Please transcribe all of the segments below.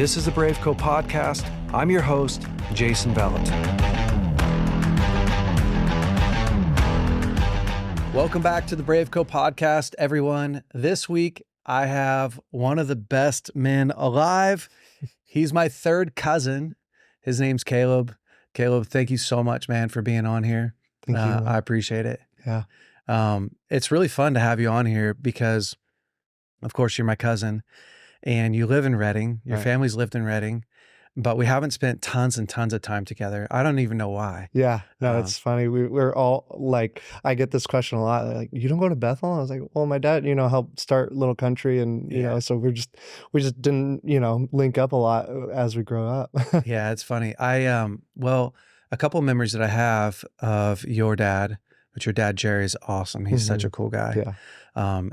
This is the BraveCo podcast. I'm your host, Jason Bellet. Welcome back to the BraveCo podcast, everyone. This week, I have one of the best men alive. He's my third cousin. His name's Caleb. Caleb, thank you so much, man, for being on here. Thank you. I appreciate it. Yeah. It's really fun to have you on here because, of course, you're my cousin. And you live in Reading, your family's lived in Reading, but we haven't spent tons and tons of time together. I don't even know why. Yeah, no, it's funny. We're all like, I get this question a lot. Like, you don't go to Bethel? I was like, well, my dad, helped start Little Country, and so we just didn't, link up a lot as we grow up. Yeah, it's funny. Well, a couple of memories that I have of your dad, but your dad Jerry is awesome. He's such a cool guy. Yeah.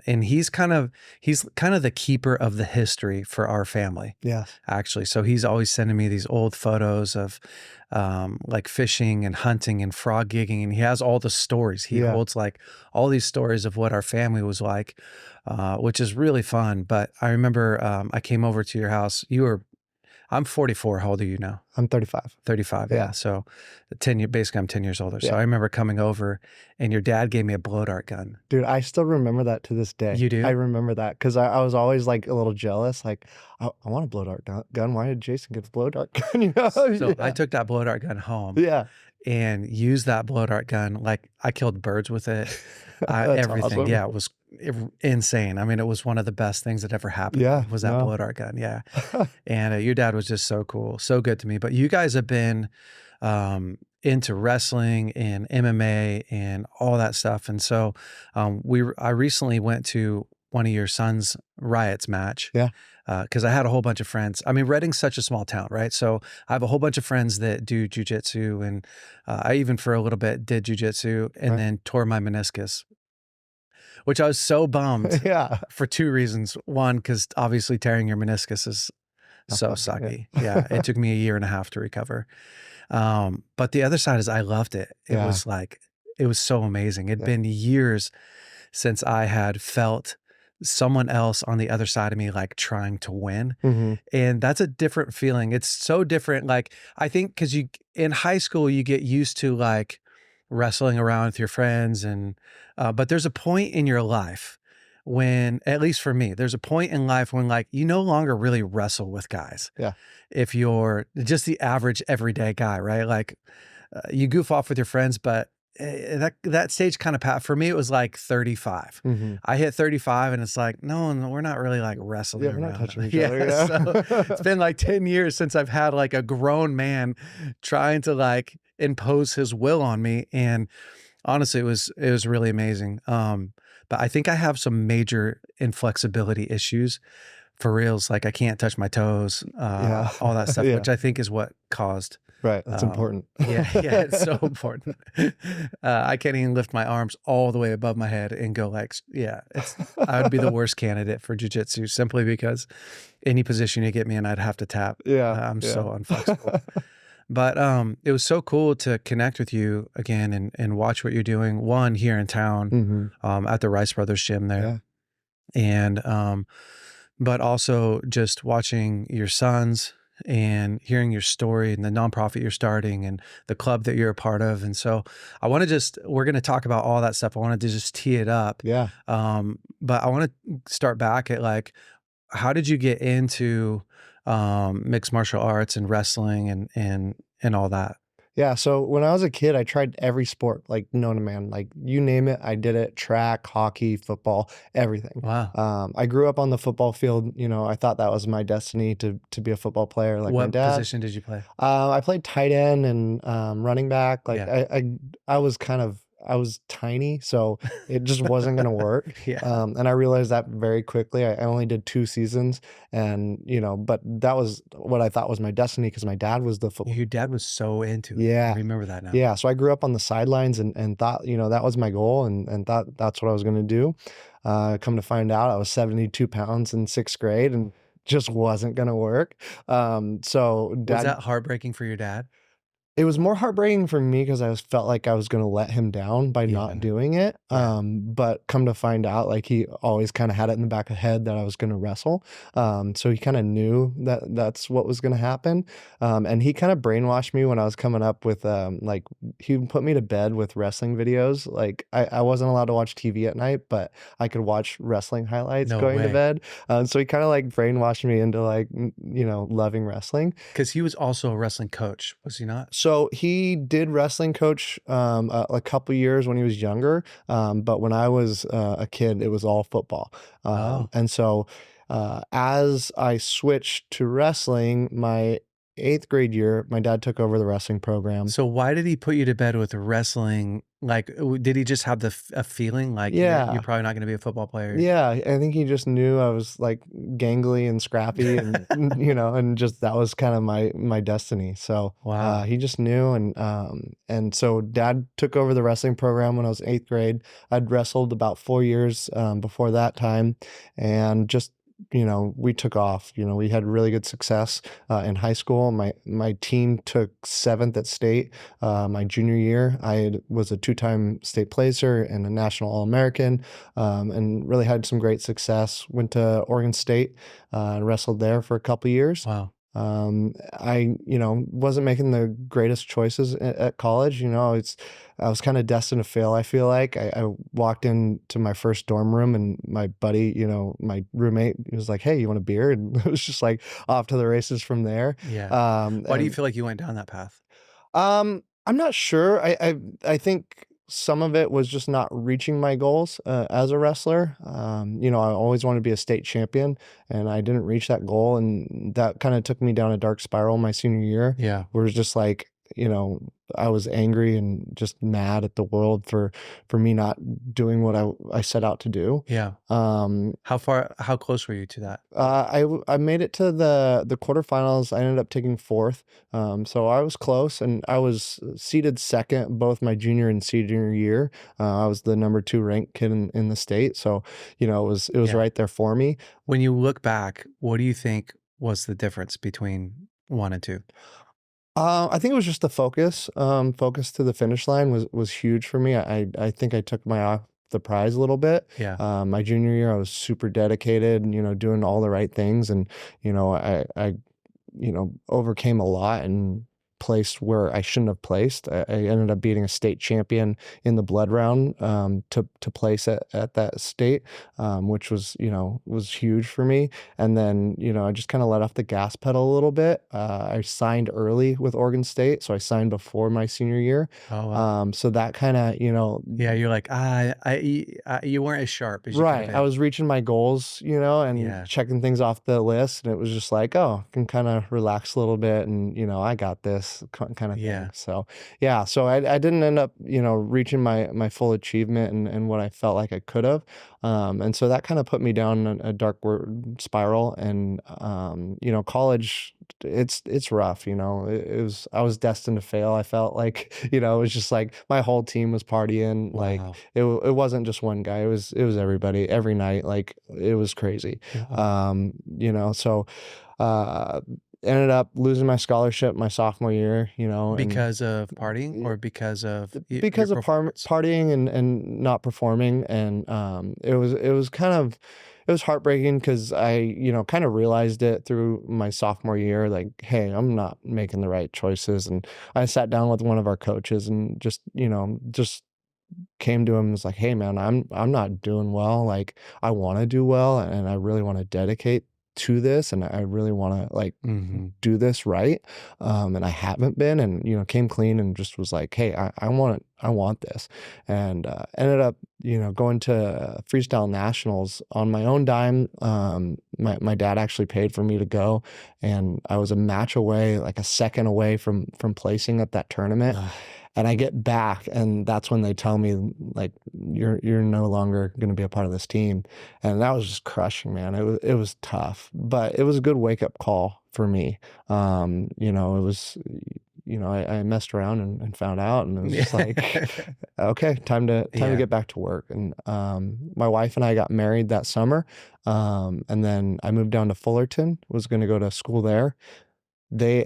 And he's kind of the keeper of the history for our family. Yeah. Actually. So he's always sending me these old photos of like fishing and hunting and frog gigging. And he has all the stories. He holds like all these stories of what our family was like, which is really fun. But I remember I came over to your house. I'm 44. How old are you now? I'm 35. 35. Yeah. So basically I'm 10 years older. So Yeah. I remember coming over and your dad gave me a blow dart gun. Dude, I still remember that to this day. You do? I remember that because I was always like a little jealous. Like, I want a blow dart gun. Why did Jason get a blow dart gun? So I took that blow dart gun home. Yeah. And used that blow dart gun. Like I killed birds with it. Everything. Awesome. Yeah. It was insane. I mean, it was one of the best things that ever happened. Yeah. Was that blow dart gun. Yeah. And your dad was just so cool. So good to me. But you guys have been into wrestling and MMA and all that stuff. And so I recently went to one of your son's Riots match. Yeah. Because I had a whole bunch of friends. I mean, Reading's such a small town, right? So I have a whole bunch of friends that do jujitsu, and I even for a little bit did jujitsu, and then tore my meniscus, which I was so bummed. Yeah. For two reasons. One, because obviously tearing your meniscus is so sucky. Yeah, it took me a year and a half to recover. But the other side is I loved it. It was so amazing. It'd been years since I had felt someone else on the other side of me like trying to win. And that's a different feeling. It's so different. Like I think because in high school you get used to like wrestling around with your friends, and but there's a point in your life when, at least for me, there's a point in life when like you no longer really wrestle with guys. Yeah. If you're just the average everyday guy, right? Like you goof off with your friends, but that stage kind of for me, it was like 35. I hit 35 and it's like, no, we're not really like wrestling. Yeah, we're not touching each other. Yeah. So it's been like 10 years since I've had like a grown man trying to like impose his will on me. And honestly, it was really amazing. But I think I have some major inflexibility issues for reals. Like I can't touch my toes, all that stuff, which I think is what caused. Right. That's important. Yeah, it's so important. I can't even lift my arms all the way above my head and go like, I would be the worst candidate for jujitsu simply because any position you get me in, I'd have to tap. Yeah. I'm so unflexible. But it was so cool to connect with you again and watch what you're doing. One, here in town, at the Rice Brothers gym there. Yeah. And but also just watching your sons and hearing your story and the nonprofit you're starting and the club that you're a part of. And so we're going to talk about all that stuff. I wanted to just tee it up. Yeah. But I want to start back at like, how did you get into mixed martial arts and wrestling and all that? Yeah, so when I was a kid, I tried every sport, like known to man, like you name it, I did it. Track, hockey, football, everything. Wow. I grew up on the football field. I thought that was my destiny to be a football player like my dad. What position did you play? I played tight end and running back. Like I was tiny, so it just wasn't going to work. And I realized that very quickly. I only did 2 seasons, and but that was what I thought was my destiny because my dad was the football. Your dad was so into it. Yeah. I remember that now. Yeah, so I grew up on the sidelines and thought, that was my goal and thought that's what I was going to do. Come to find out, I was 72 pounds in 6th grade and just wasn't going to work. So was that heartbreaking for your dad? It was more heartbreaking for me because felt like I was gonna let him down by not Yeah. doing it, Yeah. but come to find out, like, he always kinda had it in the back of the head that I was gonna wrestle, so he kinda knew that that's what was gonna happen, and he kinda brainwashed me when I was coming up with, like, he would put me to bed with wrestling videos, like, I wasn't allowed to watch TV at night, but I could watch wrestling highlights No going to way. bed, so he kinda, like, brainwashed me into, like, loving wrestling. Because he was also a wrestling coach, was he not? So he did wrestling coach a couple years when he was younger, but when I was a kid, it was all football. Oh. And so as I switched to wrestling, my eighth grade year, my dad took over the wrestling program. So why did he put you to bed with wrestling? Like, did he just have a feeling like you're Yeah. probably not going to be a football player? Yeah, I think he just knew I was, like, gangly and scrappy and, and just that was kinda my destiny, so, Wow. he just knew, and so dad took over the wrestling program when I was 8th grade. I'd wrestled about 4 years, before that time, and just, we took off, we had really good success, in high school. My team took 7th at state, my junior year. Was a two-time state placer and a national All-American, and really had some great success. Went to Oregon State and wrestled there for a couple years. Wow. Wasn't making the greatest choices at college. I was kind of destined to fail. I feel like I walked into my first dorm room and my buddy, my roommate, he was like, "Hey, you want a beer?" And it was just like off to the races from there. Yeah. Why do you And feel like you went down that path? I'm not sure. I think some of it was just not reaching my goals as a wrestler. I always wanted to be a state champion, and I didn't reach that goal, and that kind of took me down a dark spiral my senior year, Yeah. where it's just like, I was angry and just mad at the world for me not doing what I set out to do. Yeah. Um, How close were you to that? I made it to the quarterfinals. I ended up taking 4th, so I was close, and I was seeded 2nd both my junior and senior year. I was the number 2 ranked kid in the state, so it was Yeah. right there for me. When you look back, what do you think was the difference between 1 and 2? I think it was just the focus. Focus to the finish line was huge for me. I think I took my off the prize a little bit. Yeah. My junior year, I was super dedicated, and, doing all the right things, and I overcame a lot and placed where I shouldn't have placed. I ended up beating a state champion in the blood round, to place at that state, which was huge for me. And then, I just kind of let off the gas pedal a little bit. I signed early with Oregon State, so I signed before my senior year. Oh, wow. So that kind of, Yeah, you're like, you weren't as sharp as you could have right. I been. was reaching my goals, and Yeah. checking things off the list, and it was just like, oh, I can kind of relax a little bit, and I got this kind of thing. Yeah. So yeah, so I didn't end up, reaching my full achievement and what I felt like I could have, and so that kind of put me down a dark spiral, and college. It's rough, I was destined to fail. I felt like, it was just like my whole team was partying, like Wow. it wasn't just one guy, it was everybody every night, like, it was crazy. Wow. So, uh, ended up losing my scholarship my sophomore year, and Because of partying y or because of your because of performance? partying and not performing, and, it was kind of it was heartbreaking because I, kinda realized it through my sophomore year, like, "Hey, I'm not making the right choices," and I sat down with one of our coaches and just came to him and was like, "Hey man, I'm not doing well. Like, I want to do well, and I really want to dedicate to this, and I really want to, like, Mhm. do this right." And I haven't been, and came clean and just was like, "Hey, I want this," and ended up going to freestyle nationals on my own dime. My dad actually paid for me to go, and I was a match away, like a second away from placing at that tournament. Ugh. And I get back, and that's when they tell me, like, "You're no longer gonna be a part of this team." And that was just crushing, man. It was tough, but it was a good wake-up call for me. It was I messed around and found out, and it was just like, "Okay, time to Yeah. get back to work." And, my wife and I got married that summer, and then I moved down to Fullerton, was gonna go to school there.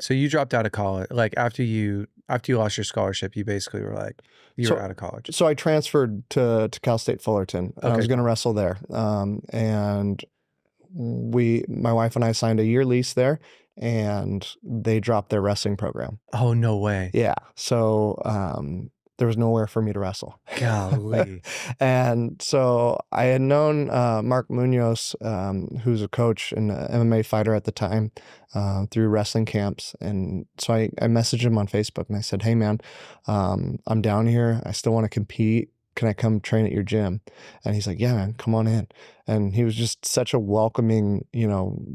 So you dropped out of college, like after you lost your scholarship, you basically were like, you were out of college. So I transferred to Cal State Fullerton. I was going to wrestle there. And my wife and I signed a year lease there, and they dropped their wrestling program. Oh, no way. Yeah. So, there was nowhere for me to wrestle. Golly. And so I had known Mark Munoz, who's a coach and an MMA fighter at the time, through wrestling camps. And so I messaged him on Facebook and I said, hey, man, I'm down here. I still want to compete. Can I come train at your gym? And he's like, yeah, man, come on in. And he was just such a welcoming,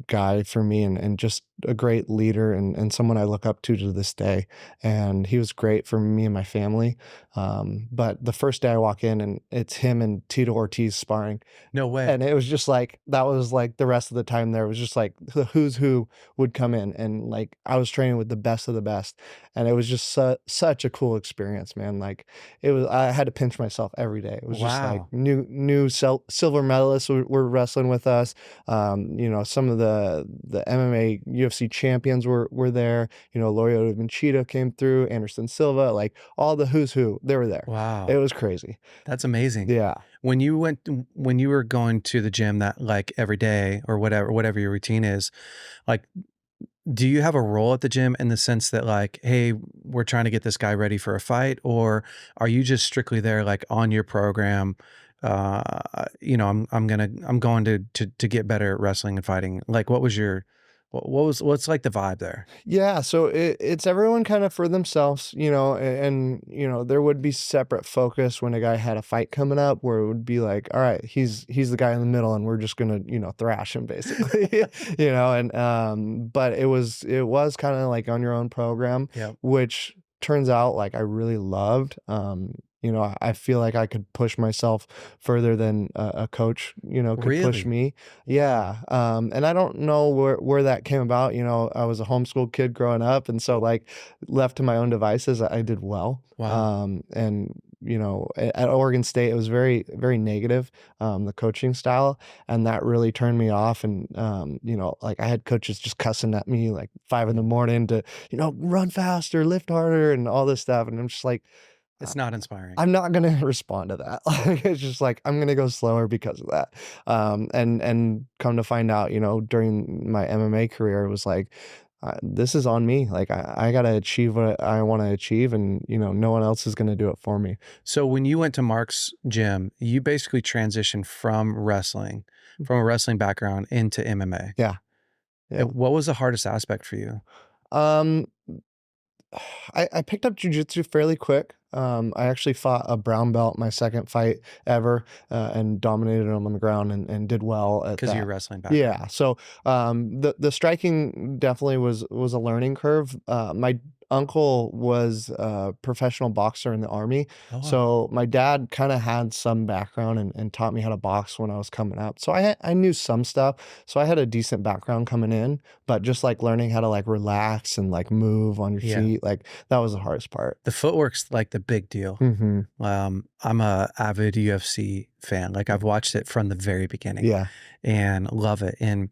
guy for me, and just a great leader, and someone I look up to this day. And he was great for me and my family. But the first day I walk in and it's him and Tito Ortiz sparring. No way. And it was just like, that was like the rest of the time there was just like the who's who would come in, and like I was training with the best of the best. And it was just such a cool experience, man. Like I had to pinch myself every day. It was just like new silver medalists were wrestling with us. Some of the MMA UFC champions were there. Lorio Vincito came through, Anderson Silva, like all the who's who, they were there. Wow. It was crazy. That's amazing. Yeah. When you were going to the gym that like every day or whatever your routine is, like, do you have a role at the gym in the sense that like, hey, we're trying to get this guy ready for a fight, or are you just strictly there like on your program? I'm going to get better at wrestling and fighting. Like, what's like the vibe there? Yeah, so it's everyone kind of for themselves, and there would be separate focus when a guy had a fight coming up, where it would be like, all right, he's the guy in the middle, and we're just gonna thrash him basically, and but it was kind of like on your own program, which turns out like I really loved. I feel like I could push myself further than a coach, could push me. Yeah. And I don't know where that came about. I was a homeschool kid growing up. And so like left to my own devices, I did well. Wow. And at Oregon State, it was very, very negative, the coaching style. And that really turned me off. And, like I had coaches just cussing at me like 5 a.m. to, run faster, lift harder, and all this stuff. And I'm just like, it's not inspiring. I'm not going to respond to that. It's just like, I'm going to go slower because of that. And come to find out, during my MMA career, it was like, this is on me. Like I got to achieve what I want to achieve, and no one else is going to do it for me. So when you went to Mark's gym, you basically transitioned from a wrestling background into MMA. Yeah. What was the hardest aspect for you? I picked up Jiu Jitsu fairly quick. I actually fought a brown belt my second fight ever, and dominated him on the ground and did well at that. Because of your wrestling background. Yeah. So the striking definitely was a learning curve. My uncle was a professional boxer in the Army. Oh, wow. So my dad kind of had some background and taught me how to box when I was coming up. So I knew some stuff. So I had a decent background coming in, but just like learning how to like relax and like move on your feet, like that was the hardest part. The footwork's like the big deal. I'm a avid UFC fan. Like I've watched it from the very beginning. And love it. And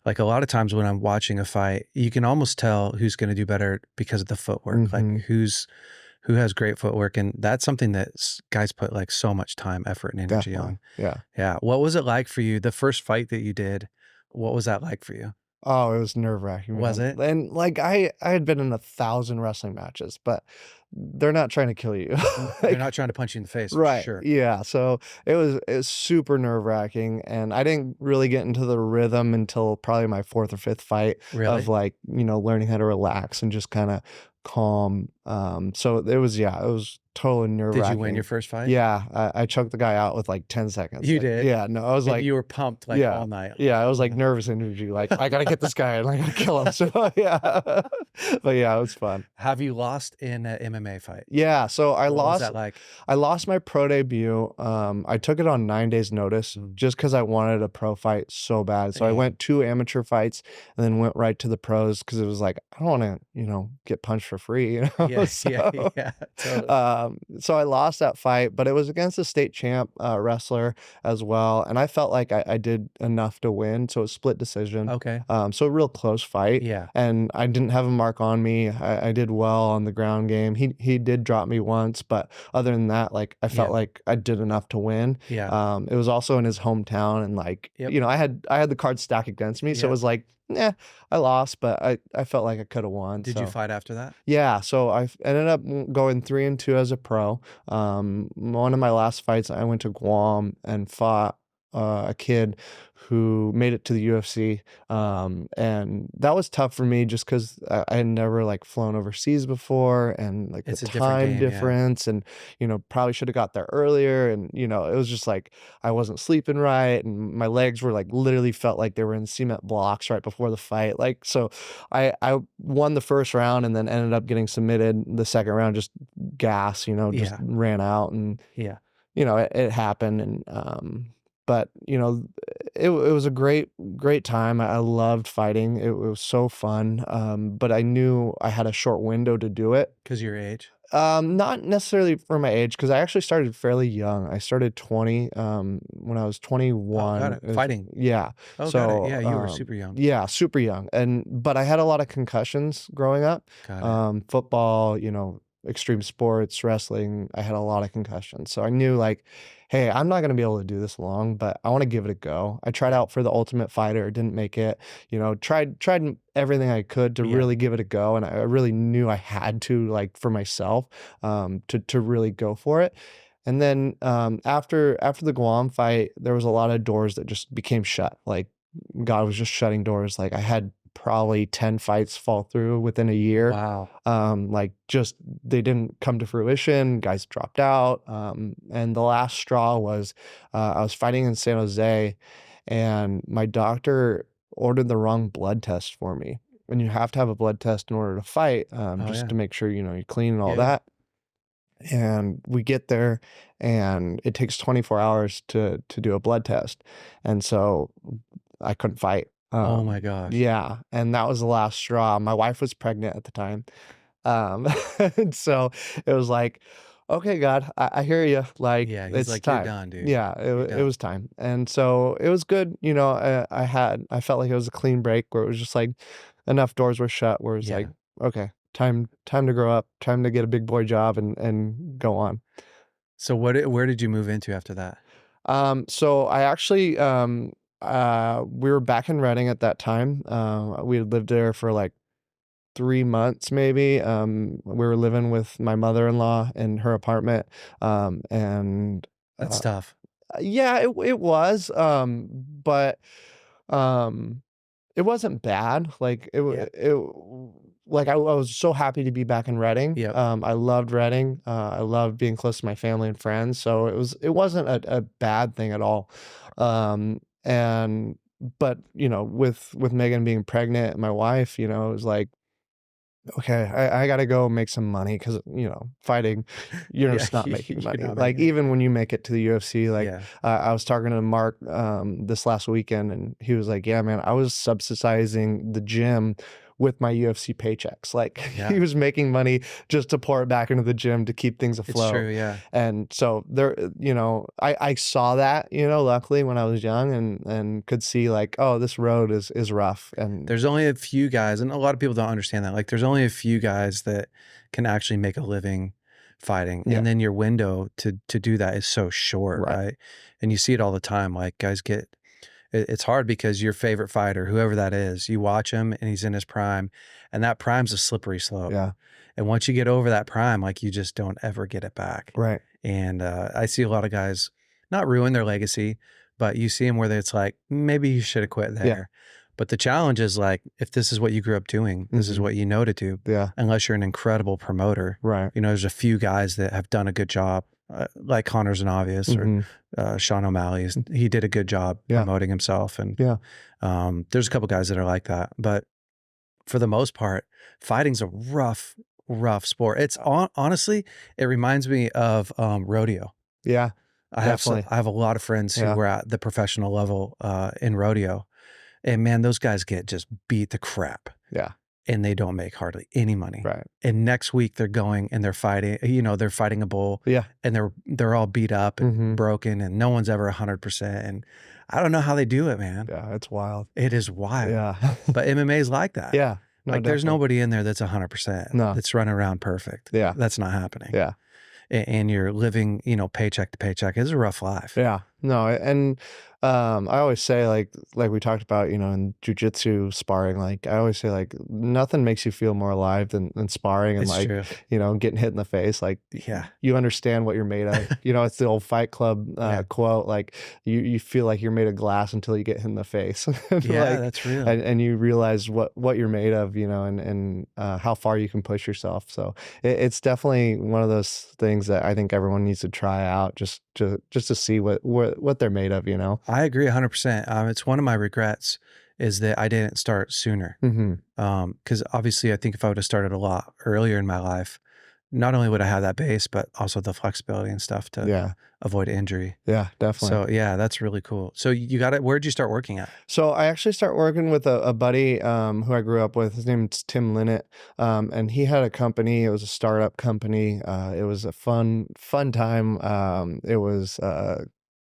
like a lot of times when I'm watching a fight, you can almost tell who's going to do better because of the footwork, like who has great footwork. And that's something that guys put like so much time, effort, and energy on. Yeah. What was it like for you? The first fight that you did, what was that like for you? Oh, it was nerve-wracking. Was it? And like I had been in 1,000 wrestling matches, but they're not trying to kill you. They're not trying to punch you in the face, right? Sure. Yeah. So it was super nerve-wracking, and I didn't really get into the rhythm until probably my 4th or 5th fight of like learning how to relax and just kind of calm. So it was totally nerve-wracking. Did you win your first fight? Yeah, I choked the guy out with like 10 seconds. You like, did? Yeah, no, I was like, you were pumped like all night. Yeah, I was like nervous energy, like I gotta get this guy and I gotta kill him. So yeah, but yeah, it was fun. Have you lost in MMA MMA fight. Yeah, so What was that like? I lost my pro debut. I took it on 9 days notice just because I wanted a pro fight so bad. So I went 2 amateur fights and then went right to the pros because it was like, I don't wanna, get punched for free, you know? Yeah, So, yeah, totally. so I lost that fight, but it was against a state champ, wrestler as well, and I felt like I did enough to win, so it was split decision. Okay. So a real close fight, Yeah. and I didn't have a mark on me. I did well on the ground game. He did drop me once, but other than that, like, I felt Yeah. like I did enough to win. Yeah. It was also in his hometown, and like, Yep. I had the cards stacked against me, so it Yep. was like, yeah, I lost, but I felt like I could have won. Did you So fight after that? yeah, so I ended up going 3-2 as a pro. One of my last fights, I went to Guam and fought a kid who made it to the UFC. And that was tough for me just because I had never like flown overseas before, and like the It's a different time game, yeah. difference, and probably should have got there earlier, and it was just like I wasn't sleeping right, and my legs were like literally felt like they were in cement blocks right before the fight. Like, so I won the first round and then ended up getting submitted the second round, just gas, just Yeah. ran out, and Yeah. it happened. And but it was a great time. I loved fighting. It was so fun. But I knew I had a short window to do it. 'Cause your age? Not necessarily for my age, because I actually started fairly young. I started 20, when I was Oh, got 21 it. Fighting. yeah. Oh, got it. So, Yeah, you were super young. yeah, super young, but I had a lot of concussions growing up. Got it. Football, extreme sports, wrestling, I had a lot of concussions. So I knew, like, hey, I'm not gonna be able to do this long, but I wanna give it a go. I tried out for the Ultimate Fighter, didn't make it, tried everything I could to Yeah. really give it a go, and I really knew I had to, like, for myself, to really go for it. And then, after the Guam fight, there was a lot of doors that just became shut. Like, God was just shutting doors. Like, I had probably 10 fights fall through within a year. Wow. Like, just they didn't come to fruition. Guys dropped out. And the last straw was, I was fighting in San Jose, and my doctor ordered the wrong blood test for me. And you have to have a blood test in order to fight, Oh, just yeah. to make sure you're clean and all Yeah, yeah. that. And we get there, and it takes 24 hours to do a blood test, and so I couldn't fight. Oh my gosh. Yeah, and that was the last straw. My wife was pregnant at the time. And so it was like, "Okay, God, I hear you. Like, Yeah, he's it's like, "You're time." done, dude. Yeah, You're it done." was time. And so it was good. I felt like it was a clean break where it was just like enough doors were shut where it's Yeah. like, "Okay, time to grow up, time to get a big boy job and go on." So where did you move into after that? So I actually, we were back in Reading at that time. We had lived there for like 3 months maybe. We were living with my mother-in-law in her apartment. And That's uh, tough. yeah, it was. But um, it wasn't bad. Like Yeah. like I was so happy to be back in Reading. Yep. I loved Reading. I loved being close to my family and friends. So it wasn't a bad thing at all. And but with Megan being pregnant, my wife, it was like, okay, I gotta go make some money because fighting, you're Yeah, just not making you're money. not Like, making it. even when you make it to the UFC, like, Yeah. I was talking to Mark this last weekend, and he was like, "Yeah, man, I was subsidizing the gym with my UFC paychecks." Like, Yeah. he was making money just to pour it back into the gym to keep things It's afloat. true, yeah. And so there, I saw that, luckily when I was young, and could see like, oh, this road is rough. And There's only a few guys, and a lot of people don't understand that. Like, there's only a few guys that can actually make a living fighting. Yeah. And then your window to do that is so short, Right. right? And you see it all the time. Like, guys it's hard because your favorite fighter, whoever that is, you watch him and he's in his prime, and that prime's a slippery slope. Yeah. And once you get over that prime, like, you just don't ever get it back. Right. And I see a lot of guys not ruin their legacy, but you see them where it's like, maybe you should have quit there. Yeah. But the challenge is, like, if this is what you grew up doing, this is what you know to do. Yeah. Unless you're an incredible promoter. Right. There's a few guys that have done a good job, like Connor's an obvious, or Sean O'Malley. He did a good job promoting himself. And there's a couple guys that are like that. But for the most part, fighting's a rough rough sport. It's honestly, it reminds me of rodeo. Yeah, definitely. I have a lot of friends who Yeah, were at the professional level in rodeo, and man, those guys get just beat the crap, yeah, and they don't make hardly any money. right. And next week they're going and they're fighting. You know, they're fighting a bull, Yeah. and they're all beat up and Mhm. broken, and no one's ever 100%. And I don't know how they do it, man. Yeah, it's wild. It is wild. Yeah. But MMA is like that. Yeah. No, Like, there's definitely. nobody in there that's 100%, No. that's running around perfect. Yeah. That's not happening. Yeah. And you're living, you know, paycheck to paycheck. It's a rough life. Yeah. No, and I always say like we talked about, in jujitsu sparring, like I always say like nothing makes you feel more alive than sparring and It's like, true. getting hit in the face. Like Yeah. you understand what you're made of. It's the old Fight Club Yeah. quote, like you feel like you're made of glass until you get hit in the face. Yeah, Like that's real. and you realize what you're made of, and how far you can push yourself. So it's definitely one of those things that I think everyone needs to try out just to see what they're made of. I agree 100%. It's one of my regrets is that I didn't start sooner. Mhm. Because obviously, I think if I would have started a lot earlier in my life, not only would I have that base, but also the flexibility and stuff to Yeah. avoid injury. Yeah, definitely. So yeah, that's really cool. So you got it. Where'd you start working at? So I actually start working with a buddy who I grew up with. His name's Tim Linnett, and he had a company. It was a startup company. It was a fun time. It was a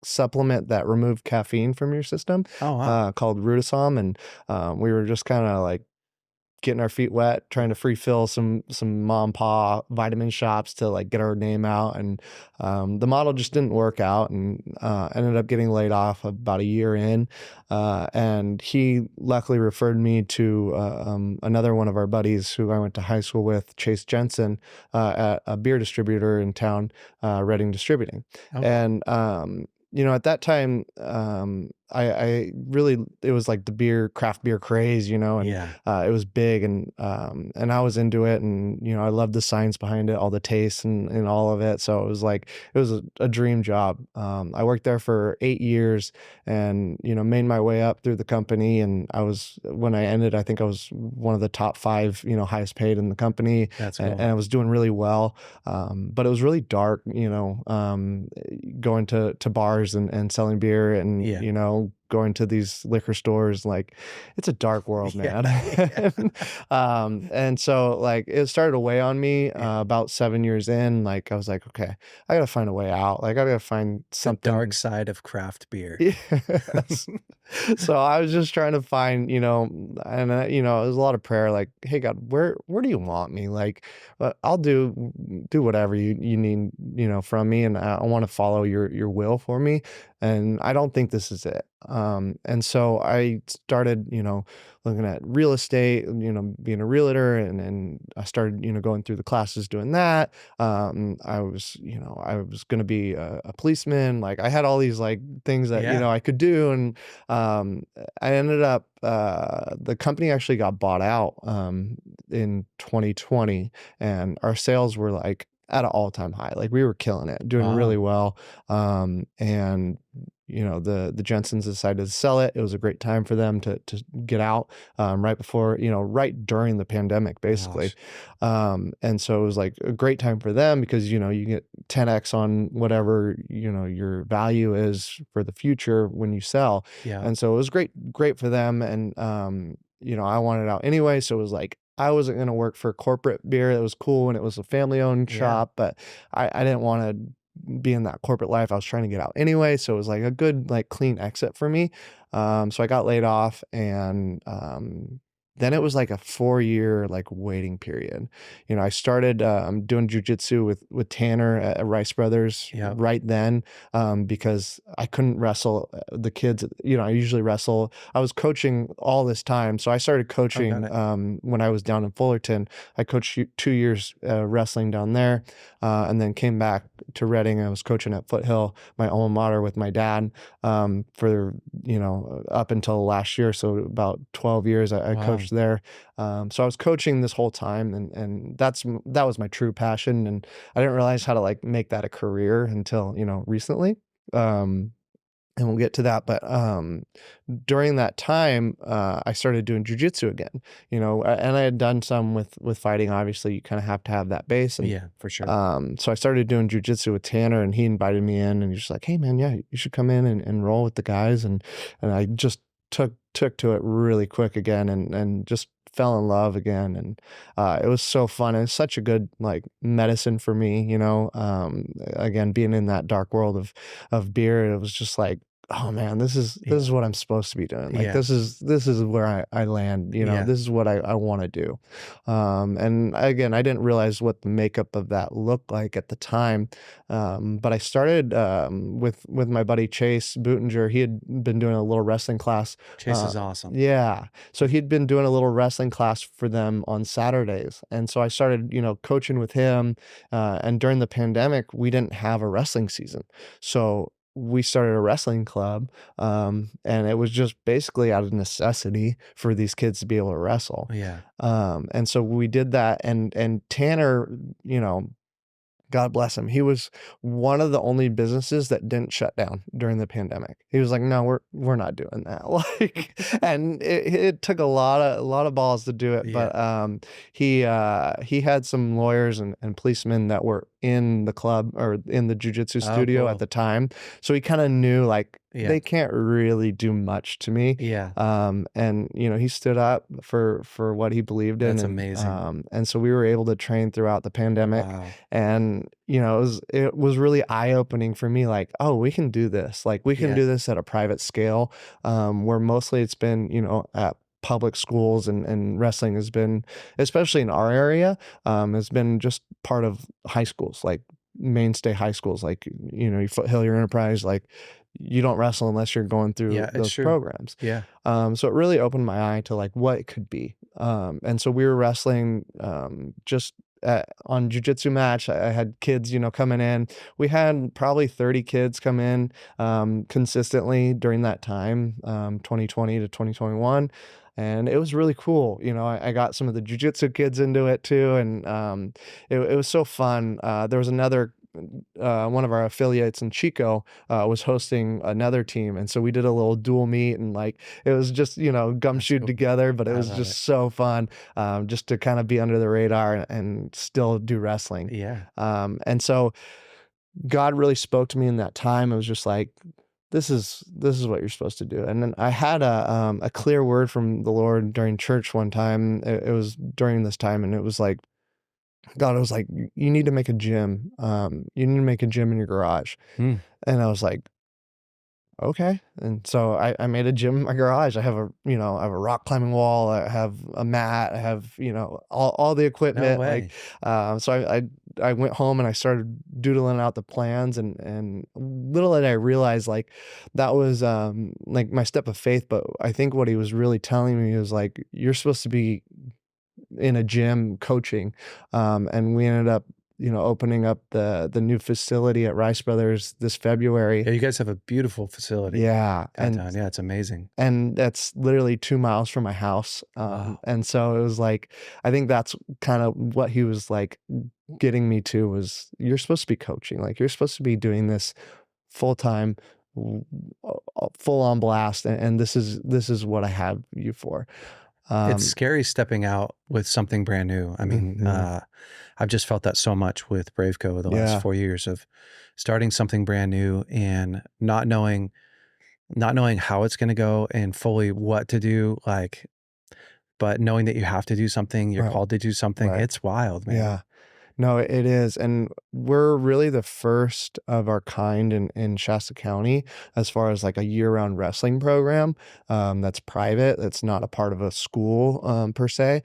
supplement that removed caffeine from your system, Oh wow. called Rutasom, and we were just kind of like getting our feet wet, trying to free fill some mom and pa vitamin shops to like get our name out, and the model just didn't work out, and ended up getting laid off about a year in, and he luckily referred me to another one of our buddies who I went to high school with, Chase Jensen, at a beer distributor in town, Reading Distributing, Okay. and at that time, I really it was like the craft beer craze, and Yeah. it was big, and I was into it, and I loved the science behind it, all the tastes and all of it. So it was like it was a dream job. I worked there for 8 years, and made my way up through the company, and when I ended, I think I was one of the top five, highest paid in the company, That's and cool. I was doing really well. But it was really dark, going to bars and selling beer, and Yeah. going to these liquor stores. Like it's a dark world, Yeah. man. Yeah. And so like it started to weigh on me, Yeah. about 7 years in. Like I was like, okay, I gotta find a way out. Like I gotta find The dark something. side of craft beer. Yes. So I was just trying to find, and it was a lot of prayer. Like, hey God, where do you want me? Like, I'll do whatever you need, from me, and I want to follow your will for me. And I don't think this is it. And so I started, looking at real estate, being a realtor, and I started, going through the classes doing that. I was going to be a policeman. Like I had all these like things that, Yeah. I could do. And, I ended up, the company actually got bought out, in 2020, and our sales were like at an all-time high. Like we were killing it, doing really Wow. well. And the Jensens decided to sell it. It was a great time for them to get out, right before, right during the pandemic, basically. Gosh. And so it was like a great time for them because, you get 10x on whatever, your value is for the future when you sell. Yeah. And so it was great for them. And, I wanted out anyway. So it was like, I wasn't going to work for corporate beer. It was cool and it was a family owned Yeah. shop, but I didn't want to be in that corporate life. I was trying to get out anyway. So it was like a good, like clean exit for me. So I got laid off, and, then it was like a 4 year like waiting period. I started doing jujitsu with Tanner at Rice Brothers Yep. right then, because I couldn't wrestle the kids. I usually wrestle. I was coaching all this time, so I started Oh, got coaching it. when I was down in Fullerton. I coached 2 years wrestling down there, and then came back to Reading. I was coaching at Foothill, my alma mater, with my dad, for up until last year. So about 12 years I Wow. coached there. So I was coaching this whole time, and that was my true passion. And I didn't realize how to like make that a career until recently. Um, and we'll get to that. But during that time, I started doing jujitsu again, and I had done some with fighting. Obviously, you kind of have to have that base. And Yeah, for sure. so I started doing jujitsu with Tanner, and he invited me in, and he's just like, "Hey, man, yeah, you should come in and roll with the guys." And I just took to it really quick again, and just fell in love again. And it was so fun. It's such a good like medicine for me, again, being in that dark world of beer. It was just like, oh man, this is what I'm supposed to be doing. Like Yeah. this is where I land, Yeah. this is what I want to do. And again, I didn't realize what the makeup of that looked like at the time. But I started with my buddy Chase Buttinger. He had been doing a little wrestling class. Chase is awesome. Yeah. So he'd been doing a little wrestling class for them on Saturdays. And so I started, coaching with him. And during the pandemic, we didn't have a wrestling season. So we started a wrestling club. And it was just basically out of necessity for these kids to be able to wrestle. Yeah. And so we did that. And Tanner, God bless him. He was one of the only businesses that didn't shut down during the pandemic. He was like, "No, we're not doing that." Like, and it took a lot of balls to do it. Yeah. But he had some lawyers and policemen that were in the club or in the jujitsu studio cool. at the time, so he kind of knew like Yeah. they can't really do much to me. Yeah. And he stood up for what he believed in. That's and, amazing. And so we were able to train throughout the pandemic. Wow. And it was really eye-opening for me, like, oh, we can do this. Like we can Yeah. do this at a private scale, where mostly it's been, at public schools, and wrestling has been, especially in our area, has been just part of high schools, like mainstay high schools, like, your Foothill, your Enterprise, like you don't wrestle unless you're going through Yeah, it's those true. programs. Yeah. So it really opened my eye to like what it could be. And so we were wrestling, just on jujitsu match. I had kids, coming in. We had probably 30 kids come in, consistently during that time, 2020 to 2021. And it was really cool. I got some of the jujitsu kids into it too. And it was so fun. There was another one of our affiliates in Chico was hosting another team, and so we did a little dual meet, and like it was just gumshoe cool. together, but it I was love just it. so fun, just to kind of be under the radar and still do wrestling. Yeah. And so God really spoke to me in that time. It was just like, this is what you're supposed to do. And then I had a clear word from the Lord during church one time. It was during this time, and it was like, God was like, you need to make a gym. You need to make a gym in your garage. Hmm. And I was like, okay. And so I made a gym in my garage. I have I have a rock climbing wall. I have a mat. I have, all the No equipment. way. So I went home and I started doodling out the plans, and little did I realize like that was, like my step of faith. But I think what he was really telling me was like, you're supposed to be in a gym coaching. And we ended up, opening up the new facility at Rice Brothers this February. Yeah, you guys have a beautiful facility. Yeah. Downtown. Yeah, it's amazing. And that's literally 2 miles from my house. Wow. And so it was like, I think that's kind of what he was like getting me to, was you're supposed to be coaching. Like you're supposed to be doing this full time, full on blast. And this is what I have you for. It's scary stepping out with something brand new. I mean, I've just felt that so much with BraveCo the last 4 years of starting something brand new and not knowing how it's going to go and fully what to do, like, but knowing that you have to do something, you're called to do something. Right. It's wild, man. Yeah. No, it is. And we're really the first of our kind in Shasta County as far as like a year-round wrestling program, that's private, that's not a part of a school, per se.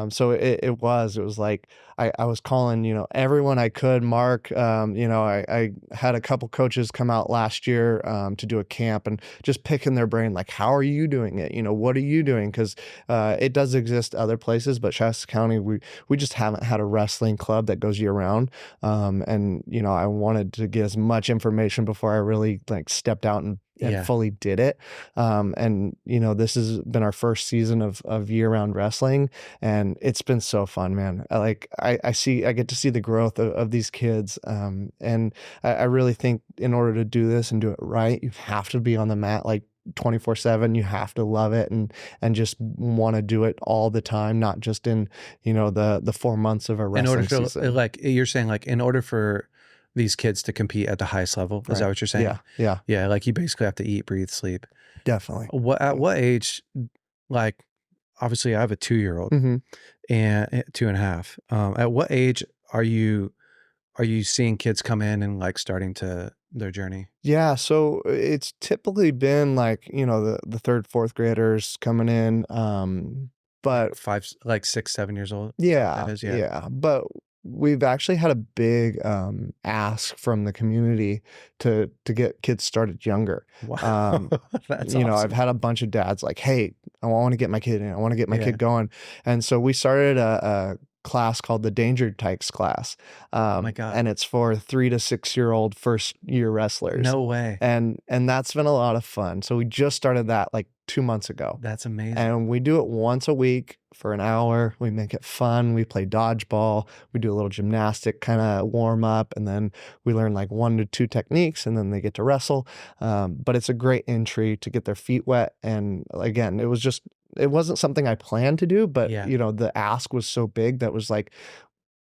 So it was like I was calling, everyone I could. Mark, I had a couple coaches come out last year, to do a camp, and just picking their brain, like, how are you doing it? What are you doing? Because it does exist other places, but Shasta County, we just haven't had a wrestling club club that goes year round. And, you know, I wanted to get as much information before I really like stepped out and fully did it. And, you know, this has been our first season of year round wrestling, and it's been so fun, man. I get to see the growth of these kids. And I really think in order to do this and do it right, you have to be on the mat like 24/7. You have to love it and just want to do it all the time, not just in, you know, the 4 months of a In order wrestling to season. like, you're saying like, in order for these kids to compete at the highest level, is that Right. what you're saying? Yeah. Yeah. Like you basically have to eat, breathe, sleep. Definitely. At what age, like, obviously I have a 2-year-old Mhm. and 2.5. At what age are you seeing kids come in and like starting to their journey? Yeah, so it's typically been like, you know, the 3rd, 4th graders coming in, Like but 5, like 6, 7 years old. That yeah, is, yeah. yeah, but we've actually had a big, ask from the community to get kids started younger. Wow. Um, That's you know, I've awesome. had a bunch of dads like, "Hey, I wanna get my kid in, I wanna get my Yeah. kid going," and so we started a class called the Danger Tykes class, Oh my God. and it's for 3 to 6-year-old first-year wrestlers, No way. and that's been a lot of fun. So we just started that, like, 2 months ago. That's amazing. And we do it once a week for an hour. We make it fun. We play dodgeball. We do a little gymnastic kind of warm up, and then we learn like 1 to 2 techniques, and then they get to wrestle. But it's a great entry to get their feet wet. And again, it wasn't something I planned to do, but Yeah. you know, the ask was so big that was like,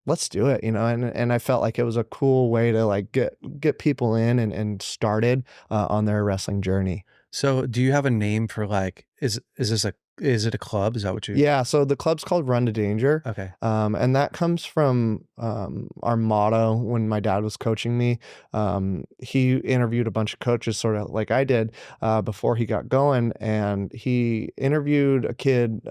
let's do it, you know, and I felt like it was a cool way to like get people in and started on their wrestling journey. So do you have a name for like, is it a club? Is that what you, Yeah, so the club's called Run to Danger, okay. and that comes from, our motto when my dad was coaching me. He interviewed a bunch of coaches sorta like I did, before he got going, and he interviewed a kid,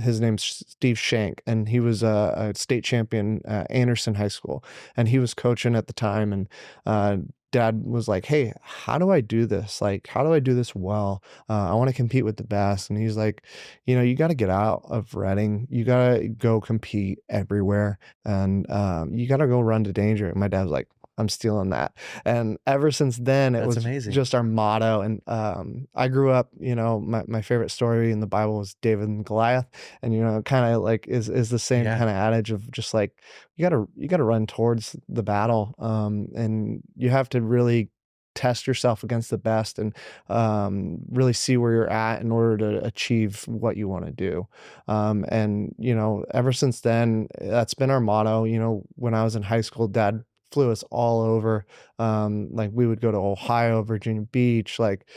his name's Steve Shank, and he was a state champion at Anderson High School, and he was coaching at the time, and, dad was like, "Hey, how do I do this? Like, how do I do this well? I wanna compete with the best," and he's like, you know, you got to get out of Reading. You got to go compete everywhere, and you got to go Run to Danger. And my dad was like, I'm stealing that. And ever since then, it That's was amazing. just our motto. And I grew up, you know, my favorite story in the Bible was David and Goliath, and you know, kind of like is the same Yeah. kind of adage of just like you gotta run towards the battle, and you have to really test yourself against the best and really see where you're at in order to achieve what you want to do. And, you know, ever since then, that's been our motto. You know, when I was in high school, dad flew us all over. Like we would go to Ohio, Virginia Beach, like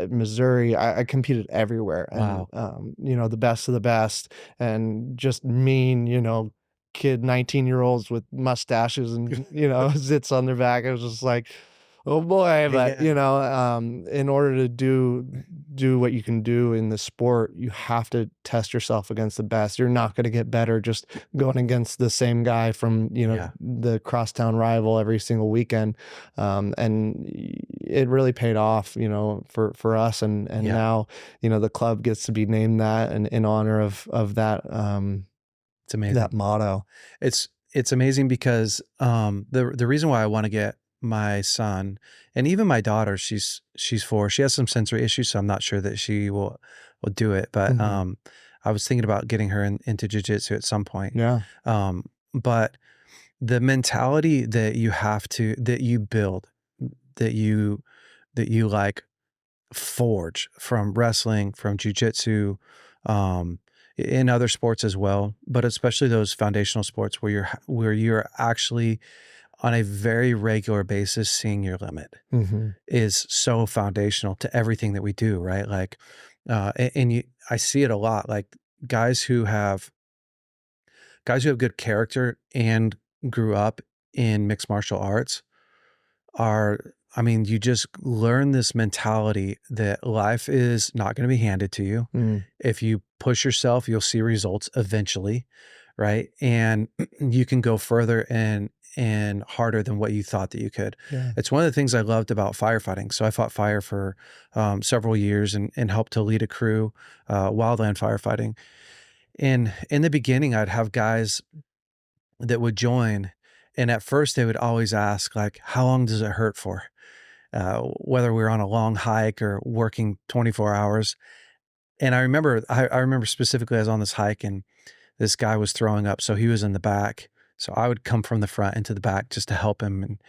Missouri. I competed everywhere, and Wow. you know, the best of the best, and just mean, you know, 19-year-olds with mustaches and you know zits on their back. It was just like, oh boy, but, Yeah. you know, in order to do what you can do in the sport, you have to test yourself against the best. You're not gonna get better just going against the same guy from, you know, Yeah. the crosstown rival every single weekend. It really paid off, you know, for us, and Yeah. now, you know, the club gets to be named that in honor of that, It's amazing. that motto. It's amazing because the reason why I want to get my son and even my daughter, she's 4. She has some sensory issues, so I'm not sure that she will do it. But Mhm. I was thinking about getting her into jujitsu at some point. Yeah. But the mentality that you build, that you like forge from wrestling, from jujitsu, um, in other sports as well, but especially those foundational sports where you're actually on a very regular basis seeing your limit Mhm. is so foundational to everything that we do, right? Like, I see it a lot, like guys who have good character and grew up in mixed martial arts are, I mean, you just learn this mentality that life is not going to be handed to you. Mm. If you push yourself, you'll see results eventually, right? And you can go further and harder than what you thought that you could. Yeah. It's one of the things I loved about firefighting. So I fought fire for several years and helped to lead a crew, wildland firefighting. And in the beginning, I'd have guys that would join. And at first they would always ask, like, how long does it hurt for? Whether we were on a long hike or working 24 hours. And I remember specifically I was on this hike and this guy was throwing up. So he was in the back. So I would come from the front into the back just to help him. And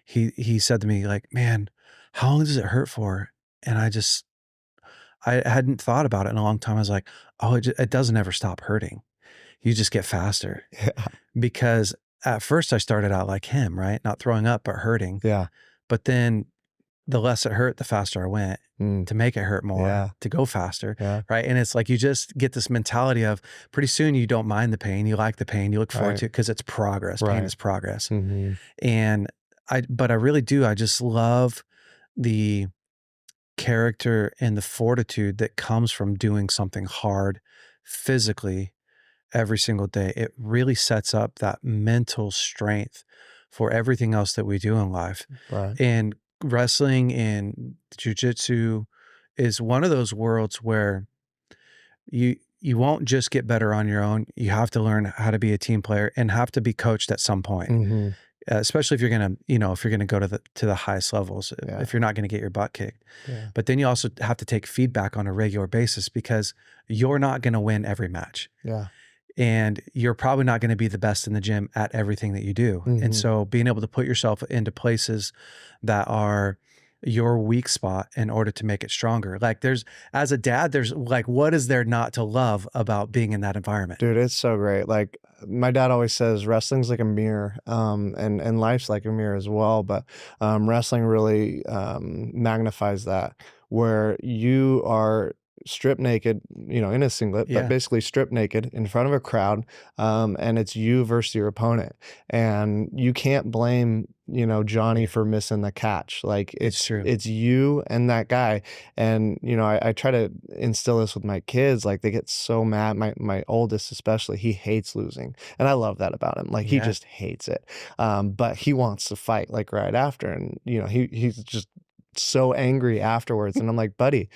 he said to me, like, man, how long does it hurt for? And I hadn't thought about it in a long time. I was like, oh, it doesn't ever stop hurting. You just get faster. Yeah. Because at first I started out like him, right? Not throwing up, but hurting. Yeah. But then the less it hurt, the faster I went to make it hurt more, Yeah. to go faster. Yeah. Right. And it's like, you just get this mentality of pretty soon you don't mind the pain. You like the pain. You look forward to it because it's progress. Pain is progress. And but I really do. I just love the character and the fortitude that comes from doing something hard physically every single day. It really sets up that mental strength for everything else that we do in life. Right. And wrestling and jiu-jitsu is one of those worlds where you won't just get better on your own. You have to learn how to be a team player and have to be coached at some point. Especially if you're going to, if you're going to go to the highest levels, if you're not going to get your butt kicked. But then you also have to take feedback on a regular basis because you're not going to win every match. And you're probably not going to be the best in the gym at everything that you do. And so being able to put yourself into places that are your weak spot in order to make it stronger. Like as a dad, there's like, what is there not to love about being in that environment? Dude, it's so great. Like my dad always says, wrestling's like a mirror, and life's like a mirror as well. But wrestling really magnifies that, where you are stripped naked, in a singlet, but basically stripped naked in front of a crowd, and it's you versus your opponent, and you can't blame Johnny for missing the catch. Like it's true. It's you and that guy. And I try to instill this with my kids. Like they get so mad. My oldest especially, he hates losing, and I love that about him. Like he just hates it, but he wants to fight like right after, and he's just so angry afterwards. And I'm like, buddy,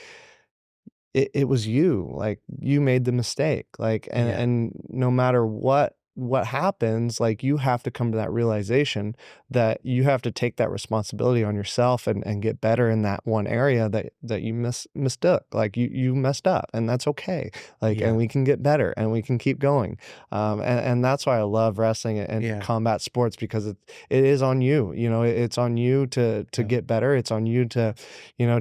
it was you. Like you made the mistake. Like and no matter what happens, like you have to come to that realization that you have to take that responsibility on yourself and get better in that one area that you mistook. Like you messed up, and that's okay. Like and we can get better and we can keep going. And that's why I love wrestling and combat sports, because it is on you. It's on you to get better. It's on you to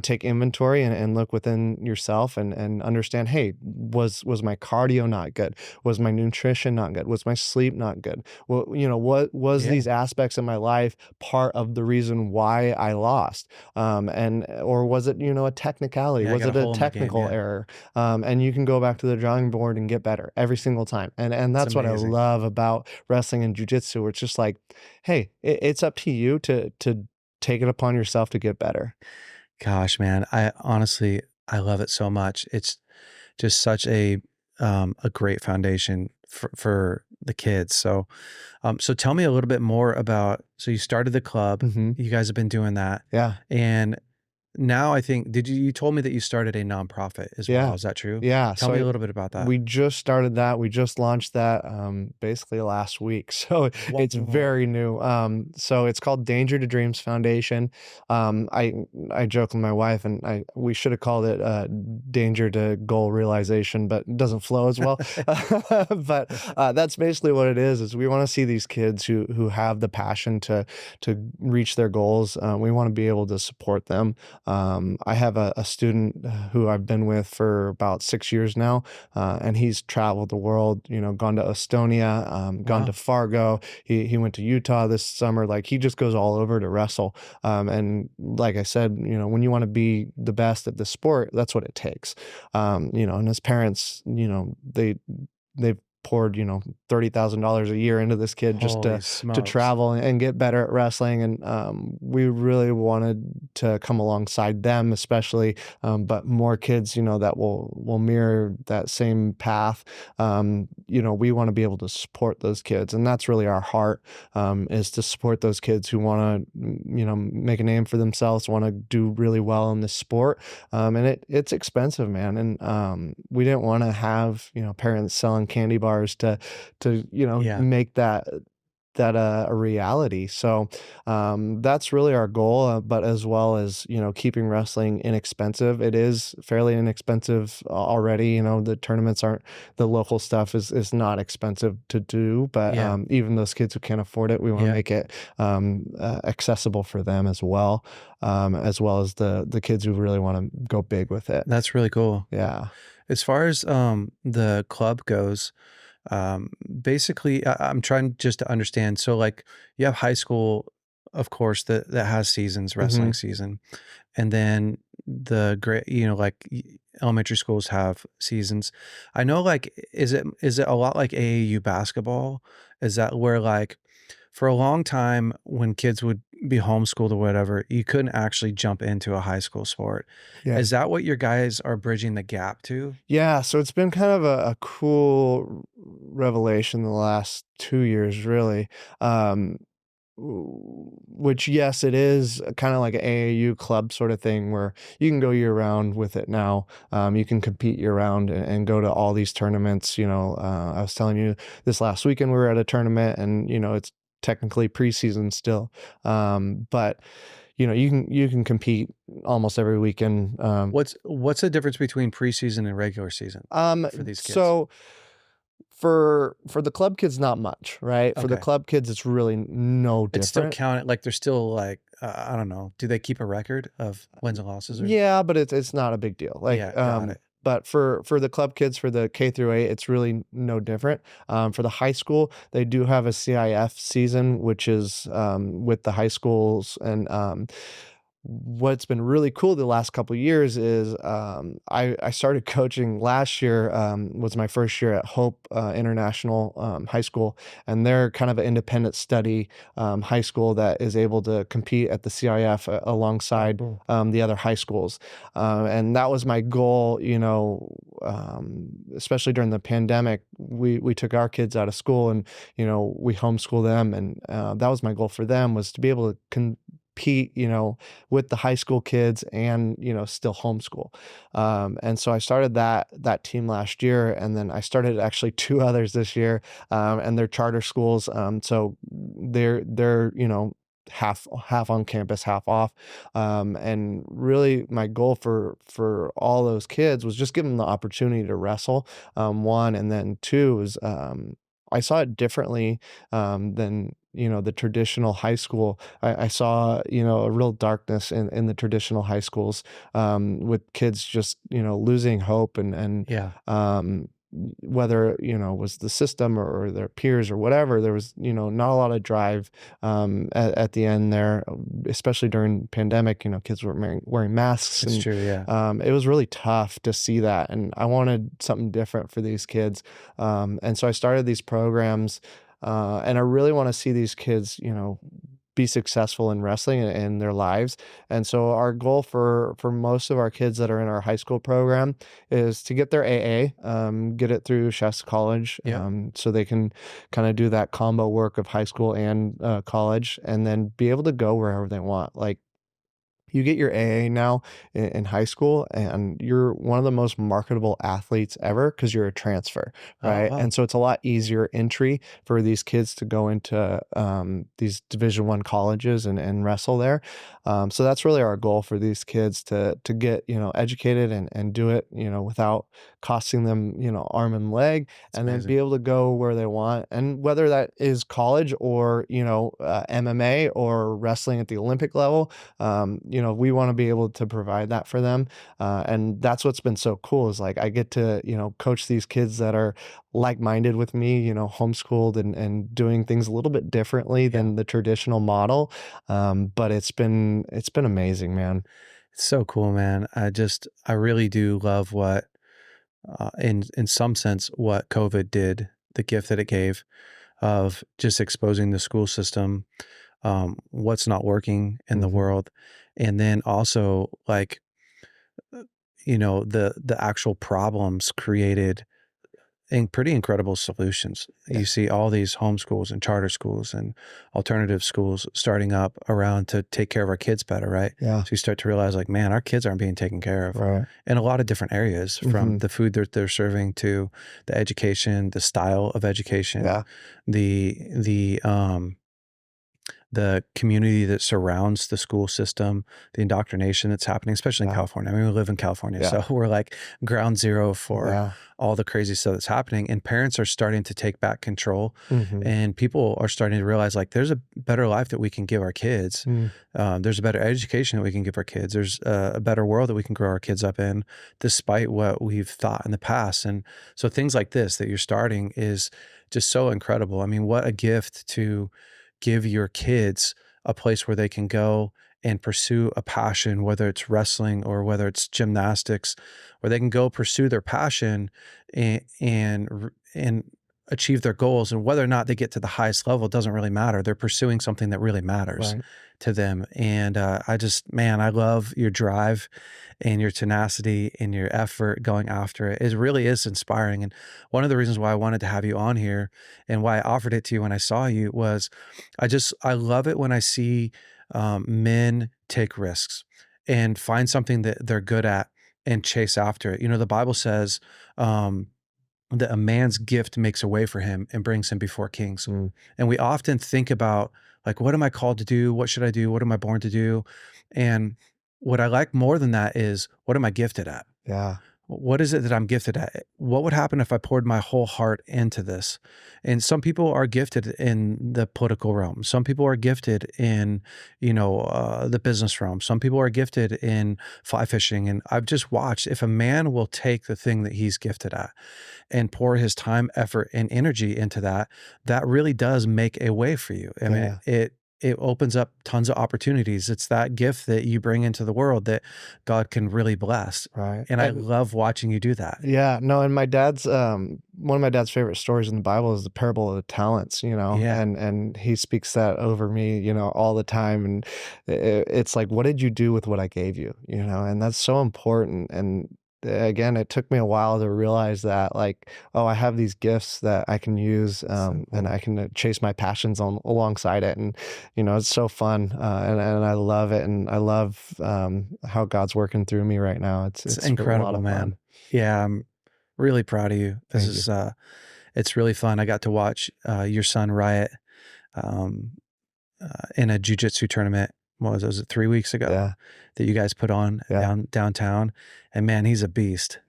take inventory and look within yourself and understand, hey, was my cardio not good? Was my nutrition not good? Was my sleep not good? Well, what was these aspects of my life part of the reason why I lost? Or was it, a technicality? Was it a technical error? And you can go back to the drawing board and get better every single time. And that's what I love about wrestling and jiu-jitsu, where it's just like, hey, it's up to you to take it upon yourself to get better. Gosh, man, I love it so much. It's just such a great foundation for the kids. So, so tell me a little bit more about, so you started the club, you guys have been doing that. And now I think, you told me that you started a nonprofit as well. Is that true? Tell me a little bit about that. We just started that. We just launched that basically last week. So it's very new. So it's called Danger to Dreams Foundation. I joke with my wife, and we should have called it Danger to Goal Realization, but it doesn't flow as well. But that's basically what it is we want to see these kids who have the passion to reach their goals. We want to be able to support them. I have a student who I've been with for about 6 years now, and he's traveled the world, gone to Estonia, gone to Fargo. He went to Utah this summer. Like he just goes all over to wrestle. And like I said, when you want to be the best at the sport, that's what it takes. And his parents, they've poured $30,000 a year into this kid just to travel and get better at wrestling, and we really wanted to come alongside them, especially, but more kids that will mirror that same path. We want to be able to support those kids, and that's really our heart, is to support those kids who want to make a name for themselves, want to do really well in this sport. And it's expensive, man, and we didn't want to have parents selling candy bars to make that that a reality. So that's really our goal, but as well as, keeping wrestling inexpensive. It is fairly inexpensive already. The tournaments aren't, the local stuff is not expensive to do, but Yeah. even those kids who can't afford it, we want to Yeah. make it accessible for them as well as the kids who really want to go big with it. That's really cool. Yeah. As far as the club goes, basically, I'm trying just to understand. So, like, you have high school, of course, that has seasons, wrestling Hmm. season, and then the great, like elementary schools have seasons. I know, like, is it a lot like AAU basketball? Is that where, like, for a long time when kids would be homeschooled or whatever, you couldn't actually jump into a high school sport? Yeah. Is that what your guys are bridging the gap to? Yeah, so it's been kind of a cool revelation the last 2 years, really. Um, which, yes, it is kind of like an AAU club sort of thing where you can go year round with it now. You can compete year round and go to all these tournaments. I was telling you this last weekend we were at a tournament, and it's technically preseason still, but you can compete almost every weekend. What's the difference between preseason and regular season for these kids? So for the club kids, not much, right? For the Okay. club kids, it's really no It's still different. counted, like, they're still, like, I don't know. Do they keep a record of wins and losses or Yeah, but it's not a big deal. Yeah, got it. But for the club kids, for the K through 8, it's really no different. For the high school, they do have a CIF season, which is with the high schools, and what's been really cool the last couple years is I started coaching last year, was my first year at Hope International High School, and they're kind of an independent study high school that is able to compete at the CIF Oh, alongside cool. the other high schools. And that was my goal, especially during the pandemic. We took our kids out of school, and we homeschool them, and that was my goal for them, was to be able to compete, with the high school kids and, still homeschool. And so I started that team last year, and then I started actually two others this year, and they're charter schools. So they're half on campus, half off. And really my goal for all those kids was just give them the opportunity to wrestle. One, and then two is I saw it differently than the traditional high school. I saw a real darkness in the traditional high schools, with kids just losing hope, and Yeah. whether was the system or their peers or whatever, there was not a lot of drive at the end there, especially during pandemic. Kids were wearing masks, It's and true, yeah. it was really tough to see that, and I wanted something different for these kids. And so I started these programs, and I really want to see these kids, be successful in wrestling in their lives. And so our goal for most of our kids that are in our high school program is to get their AA, get it through Shasta College, Yep. so they can kind of do that combo work of high school and college, and then be able to go wherever they want. Like, you get your AA now in high school, and you're one of the most marketable athletes ever because you're a transfer, Oh, right? wow. And so it's a lot easier entry for these kids to go into these Division I colleges and wrestle there. So that's really our goal for these kids, to get educated and do it without costing them arm and leg, It's and then amazing. be able to go where they want, and whether that is college or MMA or wrestling at the Olympic level. We want to be able to provide that for them. And that's what's been so cool, is like I get to, coach these kids that are like-minded with me, homeschooled and doing things a little bit differently Yeah. than the traditional model. But it's been amazing, man. It's so cool, man. I really do love what, in some sense, what COVID did, the gift that it gave of just exposing the school system, what's not working in the Hmm. world. And then also, like, the actual problems created pretty incredible solutions. Yeah. You see all these homeschools and charter schools and alternative schools starting up around to take care of our kids better, right? Yeah. So you start to realize like, man, our kids aren't being taken care of Right. in a lot of different areas, from the food that they're serving to the education, the style of education, Yeah. the community that surrounds the school system, the indoctrination that's happening, especially in California. I mean, we live in California, so we're like ground zero for all the crazy stuff that's happening. And parents are starting to take back control, and people are starting to realize like there's a better life that we can give our kids. There's a better education that we can give our kids. There's a better world that we can grow our kids up in, despite what we've thought in the past. And so things like this that you're starting is just so incredible. I mean, what a gift to give your kids a place where they can go and pursue a passion, whether it's wrestling or whether it's gymnastics, where they can go pursue their passion and achieve their goals. And whether or not they get to the highest level doesn't really matter. They're pursuing something that really matters to them. And I love your drive and your tenacity and your effort going after it. It really is inspiring. And one of the reasons why I wanted to have you on here and why I offered it to you when I saw you was I love it when I see men take risks and find something that they're good at and chase after it. You know, the Bible says that a man's gift makes a way for him and brings him before kings. And we often think about like, what am I called to do? What should I do? What am I born to do? And what I like more than that is, what am I gifted at? Yeah. What is it that I'm gifted at? What would happen if I poured my whole heart into this? And some people are gifted in the political realm. Some people are gifted in, the business realm. Some people are gifted in fly fishing. And I've just watched, if a man will take the thing that he's gifted at and pour his time, effort, and energy into that, that really does make a way for you. I mean, it opens up tons of opportunities. It's that gift that you bring into the world that God can really bless. Right. And I love watching you do that. Yeah, no, and my dad's one of my dad's favorite stories in the Bible is the parable of the talents, and he speaks that over me, all the time. And it's like, what did you do with what I gave you? And that's so important. And again, it took me a while to realize that, like, oh, I have these gifts that I can use, and I can chase my passions alongside it. And, it's so fun. And I love it. And I love, how God's working through me right now. It's incredible, a lot of man. fun. Yeah. I'm really proud of you. Thank you. It's really fun. I got to watch, your son Riot, um, in a Jiu Jitsu tournament. Was it 3 weeks ago that you guys put on downtown? And man, he's a beast.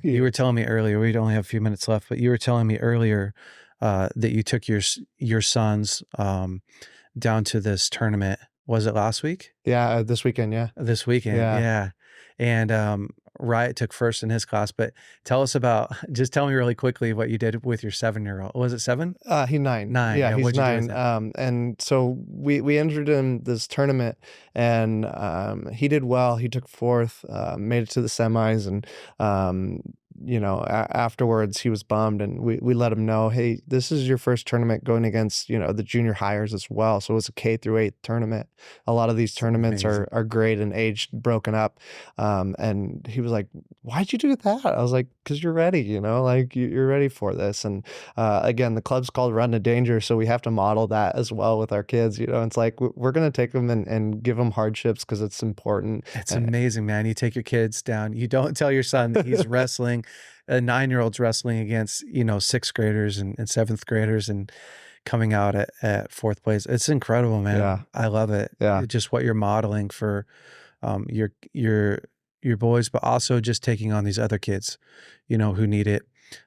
You were telling me earlier, we only have a few minutes left, but you were telling me earlier that you took your sons down to this tournament. Was it last week? Yeah, this weekend, yeah. This weekend, yeah. And Riot took first in his class, but just tell me really quickly what you did with your 7-year-old. Was it 7? He's 9. 9. Yeah, he's what'd you do with 9. him? And so we entered in this tournament, and he did well. He took fourth, made it to the semis, and afterwards he was bummed, and we let him know, hey, this is your first tournament going against the junior hires as well. So it's a K through 8 tournament. A lot of these tournaments are grade and age broken up, and he was like, why'd you do that? I was like, because you're ready, like you're ready for this. And again, the club's called Run to Danger, so we have to model that as well with our kids. It's like we're going to take them and give them hardships because it's important. It's amazing, man. You take your kids down. You don't tell your son that he's wrestling. A 9-year-old's wrestling against, 6th graders and 7th graders and coming out at 4th place. It's incredible, man. Yeah. I love it. Yeah. Just what you're modeling for your boys, but also just taking on these other kids, who need it,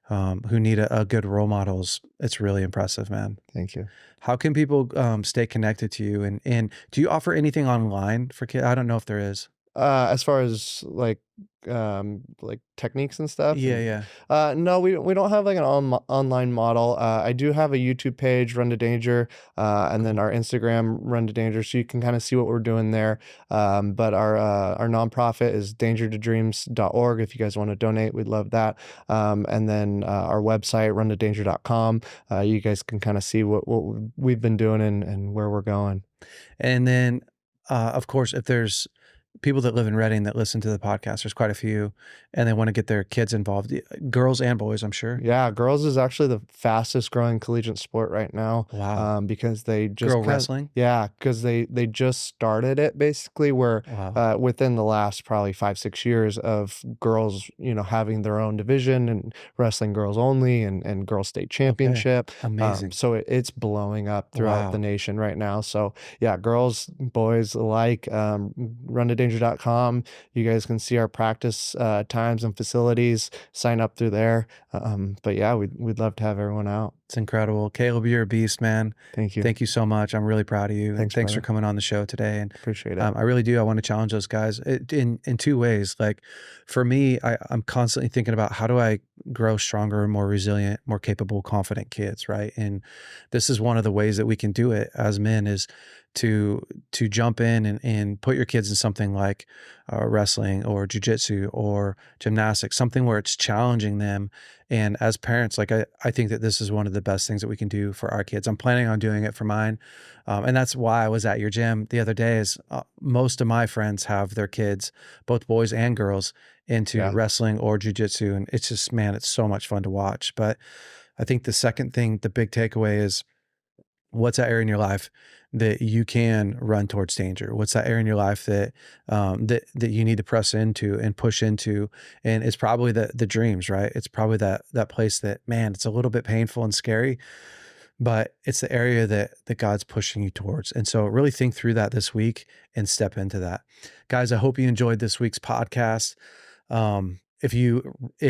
who need a good role models. It's really impressive, man. Thank you. How can people stay connected to you? And do you offer anything online for kids? I don't know if there is. As far as like techniques and stuff. Yeah. No, we don't have like an online model. I do have a YouTube page, Run to Danger, and then our Instagram, Run to Danger, so you can kind of see what we're doing there. But our nonprofit is dangertodreams.org. If you guys want to donate, we'd love that. And then our website, runtodanger.com. You guys can kind of see what we've been doing and where we're going. And then, of course, if there's people that live in Reading that listen to the podcast, there's quite a few, and they want to get their kids involved, girls and boys, I'm sure. Yeah, girls is actually the fastest growing collegiate sport right now. Wow. Because they just Girl wrestling? yeah, because they just started it basically where Wow. within the last probably 5-6 years of girls, having their own division and wrestling girls only and girls state Okay. championship. Amazing. So it's blowing up throughout the Wow. nation right now. So yeah, girls, boys alike, runtodanger.com. You guys can see our practice times and facilities, sign up through there. But yeah, we'd love to have everyone out. It's incredible. Caleb, you're a beast, man. Thank you. Thank you so much. I'm really proud of you. And Thanks, thanks for brother. coming on the show today. And Appreciate it. I really do. I want to challenge those guys in two ways. Like for me, I'm constantly thinking about how do I grow stronger, more resilient, more capable, confident kids, right? And this is one of the ways that we can do it as men is to jump in and put your kids in something like wrestling or jujitsu or gymnastics, something where it's challenging them. And as parents, like I think that this is one of the best things that we can do for our kids. I'm planning on doing it for mine. And that's why I was at your gym the other day is most of my friends have their kids, both boys and girls, into Yeah. wrestling or jujitsu. And it's just, man, it's so much fun to watch. But I think the second thing, the big takeaway is what's that area in your life that you can run towards danger? What's that area in your life that that you need to press into and push into? And it's probably the dreams, right? It's probably that place that, man, it's a little bit painful and scary, but it's the area that God's pushing you towards. And so really think through that this week and step into that. Guys, I hope you enjoyed this week's podcast. If you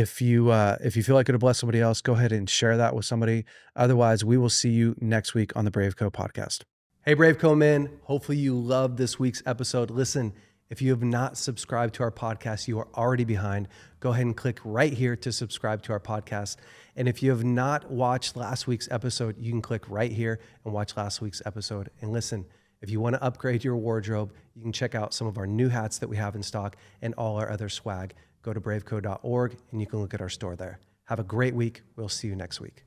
feel like it'll bless somebody else, go ahead and share that with somebody. Otherwise, we will see you next week on the BraveCo podcast. Hey, BraveCo men. Hopefully you loved this week's episode. Listen, if you have not subscribed to our podcast, you are already behind. Go ahead and click right here to subscribe to our podcast. And if you have not watched last week's episode, you can click right here and watch last week's episode. And listen, if you want to upgrade your wardrobe, you can check out some of our new hats that we have in stock and all our other swag. Go to braveco.org and you can look at our store there. Have a great week. We'll see you next week.